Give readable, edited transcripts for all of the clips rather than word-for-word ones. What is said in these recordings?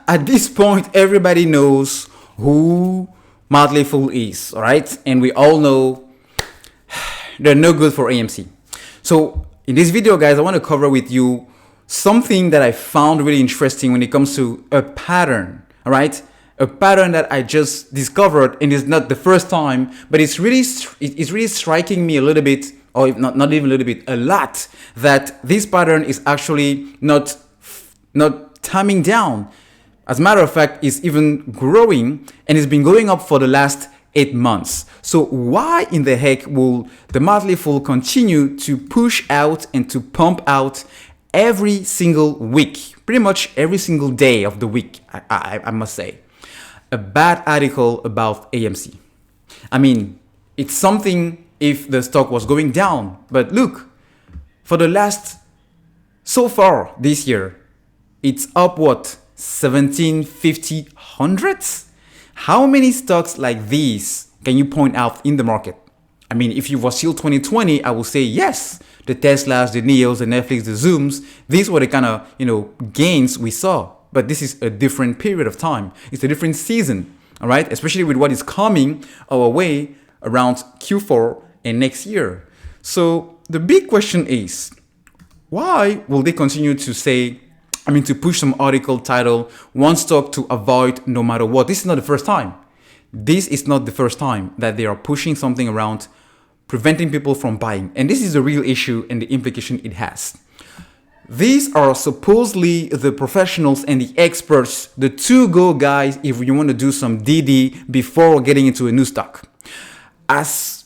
At this point, everybody knows who Motley Fool is, all right? And we all know they're no good for AMC. So in this video, guys, I want to cover with you something that I found really interesting when it comes to a pattern, all right? A pattern that I just discovered, and it's not the first time, but it's really striking me a little bit, or if not even a little bit, a lot, that this pattern is actually not timing down. As a matter of fact, it's even growing, and it's been going up for the last 8 months. So why in the heck will the Motley Fool continue to push out and to pump out every single week, pretty much every single day of the week, I must say, a bad article about AMC? I mean, it's something if the stock was going down, but look, for the last, so far this year, it's up what, 1750 hundreds? How many stocks like these can you point out in the market? I mean, if you were still 2020, I would say yes. The Teslas, the Neos, the Netflix, the Zooms, these were the kind of, gains we saw. But this is a different period of time. It's a different season, all right? Especially with what is coming our way around Q4 and next year. So the big question is, why will they continue to say, to push some article title, one stock to avoid no matter what? This is not the first time. This is not the first time that they are pushing something around, preventing people from buying. And this is the real issue and the implication it has. These are supposedly the professionals and the experts, the to-go guys if you want to do some DD before getting into a new stock. As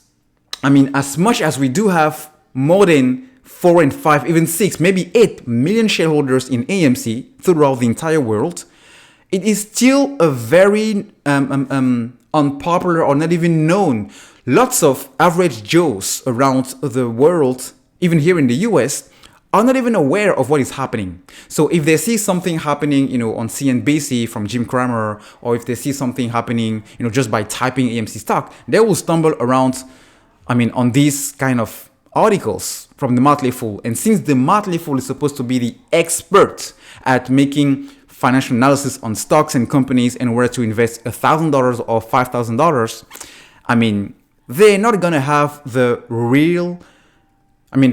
much as we do have more than 4 and 5, even 6, maybe 8 million shareholders in AMC throughout the entire world, it is still a very unpopular or not even known. Lots of average Joes around the world, even here in the US, are not even aware of what is happening. So if they see something happening, on CNBC from Jim Cramer, or if they see something happening, just by typing AMC stock, they will stumble around, on these kind of articles from the Motley Fool. And since the Motley Fool is supposed to be the expert at making financial analysis on stocks and companies and where to invest $1,000 or $5,000, they're not gonna have the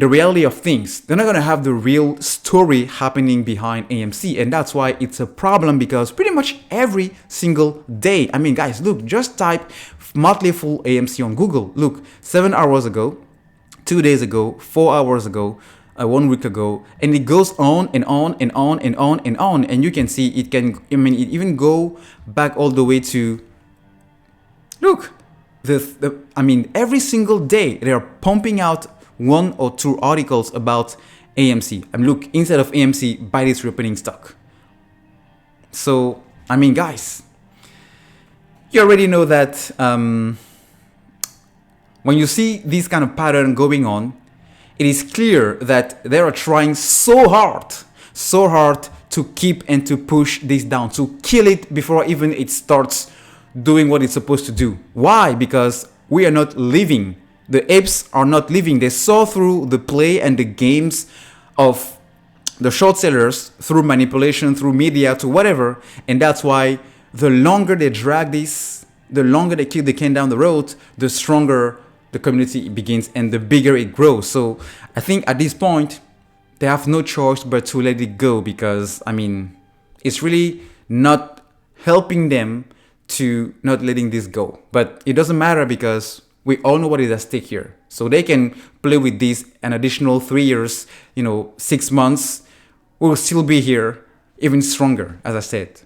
reality of things. They're not going to have the real story happening behind AMC. And that's why it's a problem, because pretty much every single day, guys, look, just type Motley Fool AMC on Google. Look, 7 hours ago, 2 days ago, 4 hours ago, 1 week ago, and it goes on and on and on and on and on. And you can see it can, it even go back all the way to, look, every single day they are pumping out 1 or 2 articles about AMC. Look, instead of AMC, buy this reopening stock. So, guys, you already know that when you see this kind of pattern going on, it is clear that they are trying so hard to keep and to push this down, to kill it before even it starts doing what it's supposed to do. Why? Because we are not living. The apes are not living. They saw through the play and the games of the short sellers through manipulation, through media, to whatever. And that's why the longer they drag this, the longer they kick the can down the road, the stronger the community begins and the bigger it grows. So I think at this point, they have no choice but to let it go, because, it's really not helping them to not letting this go. But it doesn't matter, because we all know what is at stake here. So they can play with this an additional 3 years, 6 months. We'll still be here, even stronger, as I said.